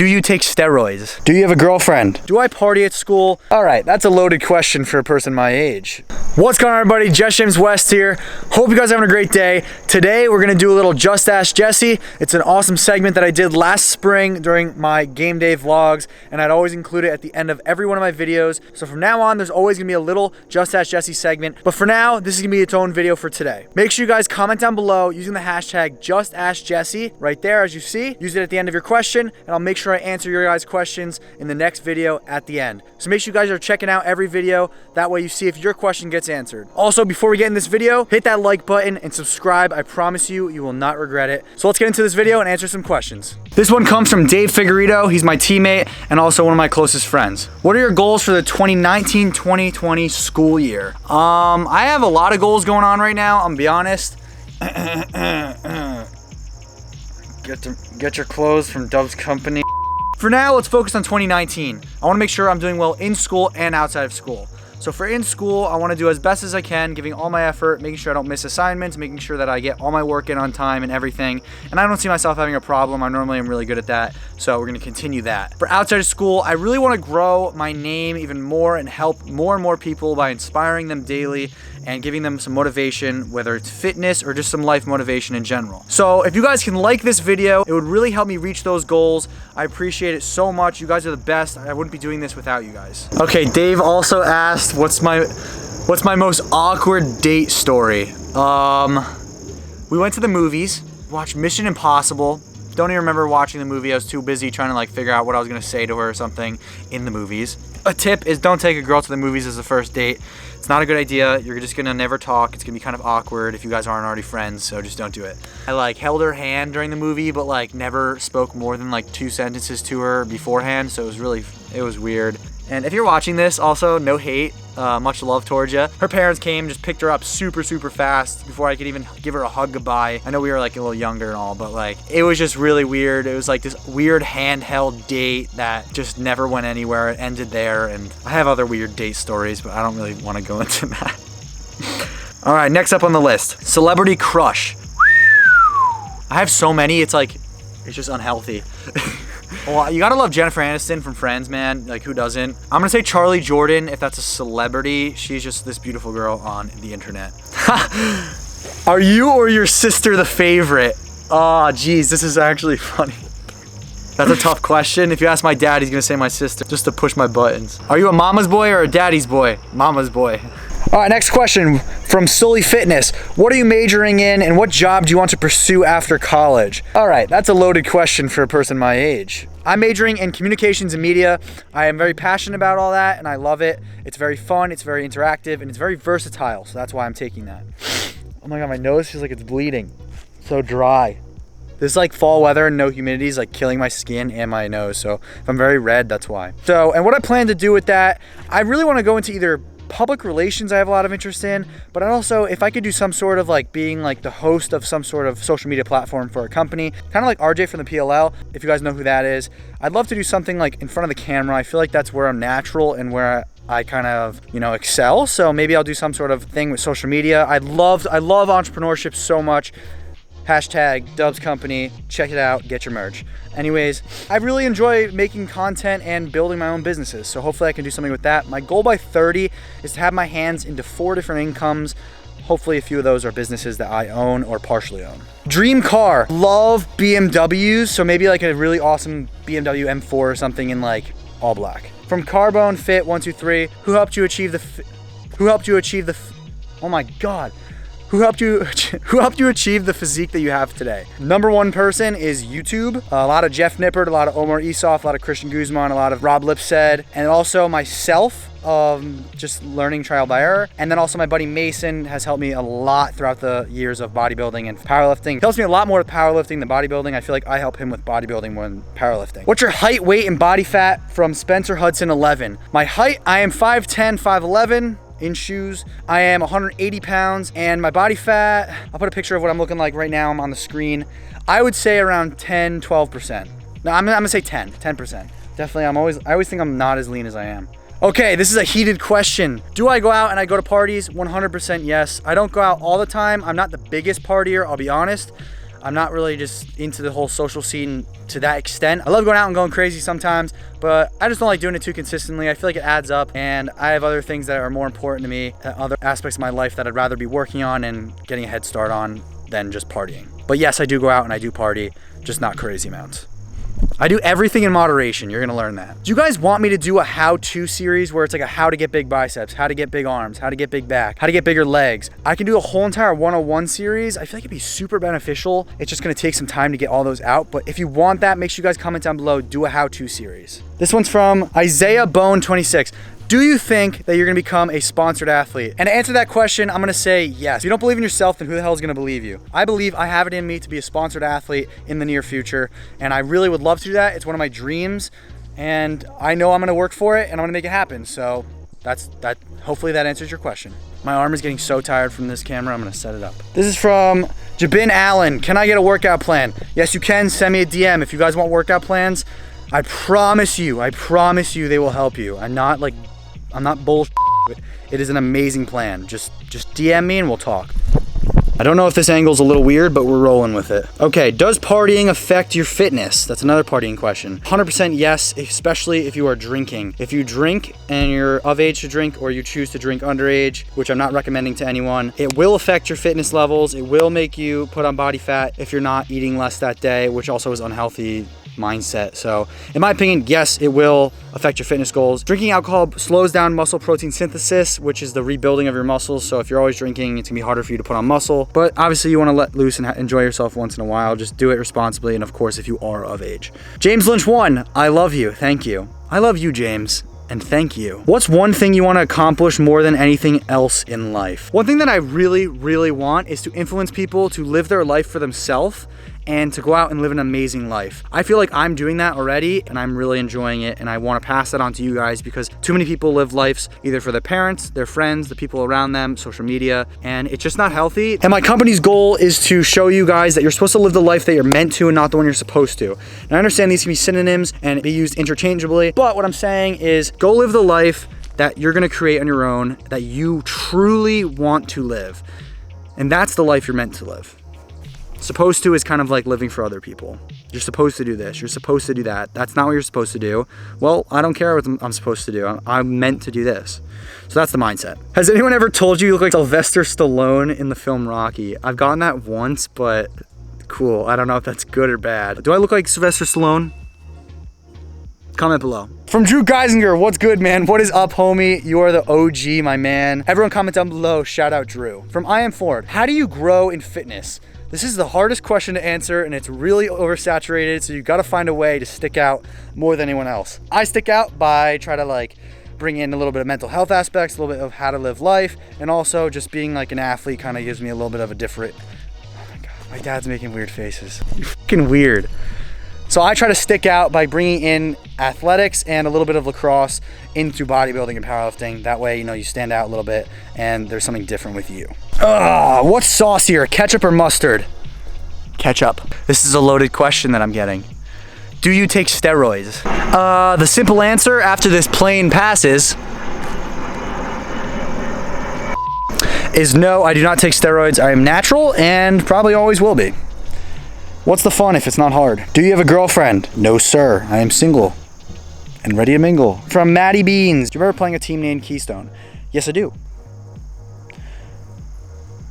Do you take steroids? Do you have a girlfriend? Do I party at school? All right, that's a loaded question for a person my age. What's going on, everybody? Jess James West here. Hope you guys are having a great day. Today, we're gonna do a little Just Ask Jesse. It's an awesome segment that I did last spring during my game day vlogs, and I'd always include it at the end of every one of my videos. So from now on, there's always gonna be a little Just Ask Jesse segment. But for now, this is gonna be its own video for today. Make sure you guys comment down below using the hashtag Just Ask Jesse right there, as you see. Use it at the end of your question, and I'll make sure I answer your guys' questions in the next video at the end. So make sure you guys are checking out every video. That way you see if your question gets answered. Also, before we get in this video, hit that like button and subscribe. I promise you, you will not regret it. So let's get into this video and answer some questions. This one comes from Dave Figueredo. He's my teammate and also one of my closest friends. What are your goals for the 2019-2020 school year? I have a lot of goals going on right now, I'm gonna be honest. Get your clothes from Dove's Company. For now, let's focus on 2019. I wanna make sure I'm doing well in school and outside of school. So for in school, I wanna do as best as I can, giving all my effort, making sure I don't miss assignments, making sure that I get all my work in on time and everything. And I don't see myself having a problem. I normally am really good at that. So we're gonna continue that. For outside of school, I really wanna grow my name even more and help more and more people by inspiring them daily and giving them some motivation, whether it's fitness or just some life motivation in general. So if you guys can like this video, it would really help me reach those goals. I appreciate it so much. You guys are the best. I wouldn't be doing this without you guys. Okay, Dave also asked, what's my most awkward date story? We went to the movies, watched Mission Impossible. Don't even remember watching the movie. I was too busy trying to like figure out what I was gonna say to her or something in the movies. A tip is don't take a girl to the movies as a first date. It's not a good idea. You're just gonna never talk. It's gonna be kind of awkward if you guys aren't already friends, so just don't do it. I like held her hand during the movie, but like never spoke more than like 2 sentences to her beforehand, so it was weird. And if you're watching this, also, no hate, much love towards you. Her parents came, just picked her up super fast before I could even give her a hug goodbye. I know we were like a little younger and all, but like, it was just really weird. It was like this weird handheld date that just never went anywhere. It ended there, and I have other weird date stories, but I don't really want to go into that. All right, next up on the list, celebrity crush. I have so many, it's just unhealthy. Well, you gotta love Jennifer Aniston from Friends, man. Like, who doesn't? I'm gonna say Charlie Jordan, if that's a celebrity. She's just this beautiful girl on the internet. Are you or your sister the favorite? Oh, geez, this is actually funny. That's a tough question. If you ask my dad, he's gonna say my sister, just to push my buttons. Are you a mama's boy or a daddy's boy? Mama's boy. All right, next question from Sully Fitness. What are you majoring in and what job do you want to pursue after college? All right, that's a loaded question for a person my age. I'm majoring in communications and media. I am very passionate about all that and I love it. It's very fun, it's very interactive, and it's very versatile, so that's why I'm taking that. Oh my God, my nose feels like it's bleeding. So dry. This like fall weather and no humidity is like killing my skin and my nose, so if I'm very red, that's why. So, and what I plan to do with that, I really wanna go into either public relations I have a lot of interest in, but also if I could do some sort of like being like the host of some sort of social media platform for a company, kind of like RJ from the PLL, if you guys know who that is. I'd love to do something like in front of the camera. I feel like that's where I'm natural and where I kind of, excel. So maybe I'll do some sort of thing with social media. I love entrepreneurship so much. Hashtag Dubs Company, check it out, get your merch. Anyways, I really enjoy making content and building my own businesses, so hopefully I can do something with that. My goal by 30 is to have my hands into 4 different incomes. Hopefully a few of those are businesses that I own or partially own. Dream car, love BMWs, so maybe like a really awesome BMW M4 or something in like all black. From Carbone Fit 123, who helped you achieve oh my God. Who helped you achieve the physique that you have today? Number 1 person is YouTube. A lot of Jeff Nippert, a lot of Omar Esoff, a lot of Christian Guzman, a lot of Rob Lipsed, and also myself, just learning trial by error. And then also my buddy Mason has helped me a lot throughout the years of bodybuilding and powerlifting. He helps me a lot more with powerlifting than bodybuilding. I feel like I help him with bodybuilding more than powerlifting. What's your height, weight, and body fat? From Spencer Hudson 11. My height, I am 5'10", 5'11". In shoes, I am 180 pounds, and my body fat, I'll put a picture of what I'm looking like right now. I'm on the screen. I would say around 10, 12%. No, I'm gonna say 10%. Definitely, I always think I'm not as lean as I am. Okay, this is a heated question. Do I go out and I go to parties? 100% yes. I don't go out all the time. I'm not the biggest partier, I'll be honest. I'm not really just into the whole social scene to that extent. I love going out and going crazy sometimes, but I just don't like doing it too consistently. I feel like it adds up, and I have other things that are more important to me, other aspects of my life that I'd rather be working on and getting a head start on than just partying. But yes, I do go out and I do party, just not crazy amounts. I do everything in moderation. You're gonna learn that. Do you guys want me to do a how-to series where it's like a how to get big biceps, how to get big arms, how to get big back, how to get bigger legs? I can do a whole entire 101 series. I feel like it'd be super beneficial. It's just gonna take some time to get all those out. But if you want that, make sure you guys comment down below, do a how-to series. This one's from Isaiah Bone 26. Do you think that you're gonna become a sponsored athlete? And to answer that question, I'm gonna say yes. If you don't believe in yourself, then who the hell is gonna believe you? I believe I have it in me to be a sponsored athlete in the near future, and I really would love to do that. It's one of my dreams, and I know I'm gonna work for it, and I'm gonna make it happen. So that's that. Hopefully that answers your question. My arm is getting so tired from this camera, I'm gonna set it up. This is from Jabin Allen. Can I get a workout plan? Yes, you can. Send me a DM if you guys want workout plans. I promise you they will help you. I'm not bullshit. It is an amazing plan. Just DM me and we'll talk. I don't know if this angle's a little weird, but we're rolling with it. Okay, does partying affect your fitness? That's another partying question. 100% yes, especially if you are drinking. If you drink and you're of age to drink, or you choose to drink underage, which I'm not recommending to anyone, it will affect your fitness levels. It will make you put on body fat if you're not eating less that day, which also is unhealthy mindset. So in my opinion, yes, it will affect your fitness goals. Drinking alcohol slows down muscle protein synthesis, which is the rebuilding of your muscles. So if you're always drinking, it's gonna be harder for you to put on muscle. But obviously you wanna let loose and enjoy yourself once in a while. Just do it responsibly, and of course, if you are of age. James Lynch 1, I love you, thank you. I love you, James, and thank you. What's one thing you want to accomplish more than anything else in life? One thing that I really, really want is to influence people to live their life for themselves and to go out and live an amazing life. I feel like I'm doing that already, and I'm really enjoying it, and I want to pass that on to you guys, because too many people live lives either for their parents, their friends, the people around them, social media, and it's just not healthy. And my company's goal is to show you guys that you're supposed to live the life that you're meant to and not the one you're supposed to. And I understand these can be synonyms and be used interchangeably, but what I'm saying is go live the life that you're gonna create on your own, that you truly want to live. And that's the life you're meant to live. Supposed to is kind of like living for other people. You're supposed to do this, you're supposed to do that. That's not what you're supposed to do. Well, I don't care what I'm supposed to do. I'm meant to do this. So that's the mindset. Has anyone ever told you you look like Sylvester Stallone in the film Rocky? I've gotten that once, but cool. I don't know if that's good or bad. Do I look like Sylvester Stallone? Comment below. From Drew Geisinger, what's good, man? What is up, homie? You are the OG, my man. Everyone comment down below, shout out Drew. From I Am Ford, how do you grow in fitness? This is the hardest question to answer, and it's really oversaturated, so you gotta find a way to stick out more than anyone else. I stick out by trying to like bring in a little bit of mental health aspects, a little bit of how to live life, and also just being like an athlete kind of gives me a little bit of a different, oh my God, my dad's making weird faces. You're fucking weird. So I try to stick out by bringing in athletics and a little bit of lacrosse into bodybuilding and powerlifting. That way, you know, you stand out a little bit and there's something different with you. What's saucier, ketchup or mustard? Ketchup. This is a loaded question that I'm getting. Do you take steroids? The simple answer after this plane passes is no, I do not take steroids. I am natural and probably always will be. What's the fun if it's not hard? Do you have a girlfriend? No, sir. I am single and ready to mingle. From Maddie Beans. Do you remember playing a team named Keystone? Yes, I do.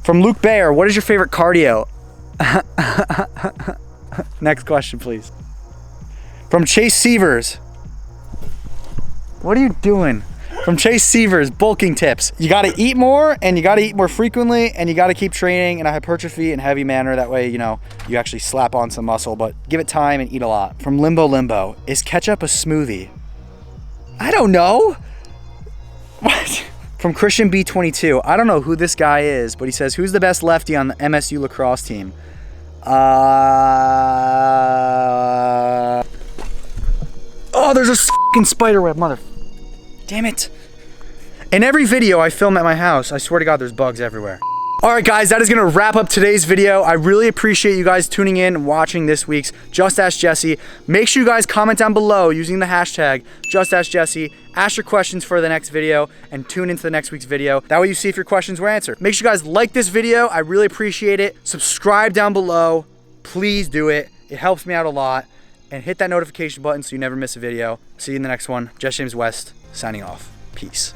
From Luke Bayer. What is your favorite cardio? Next question, please. From Chase Severs. What are you doing? From Chase Severs, bulking tips. You gotta eat more, and you gotta eat more frequently, and you gotta keep training in a hypertrophy and heavy manner. That way, you know, you actually slap on some muscle, but give it time and eat a lot. From Limbo, is ketchup a smoothie? I don't know. What? From Christian B22, I don't know who this guy is, but he says, who's the best lefty on the MSU lacrosse team? Oh, there's a fucking spider web, mother. Damn it. In every video I film at my house, I swear to God, there's bugs everywhere. All right, guys, that is gonna wrap up today's video. I really appreciate you guys tuning in and watching this week's Just Ask Jesse. Make sure you guys comment down below using the hashtag Just Ask Jesse. Ask your questions for the next video and tune into the next week's video. That way you see if your questions were answered. Make sure you guys like this video. I really appreciate it. Subscribe down below. Please do it. It helps me out a lot. And hit that notification button so you never miss a video. See you in the next one. Jess James West, signing off. Peace.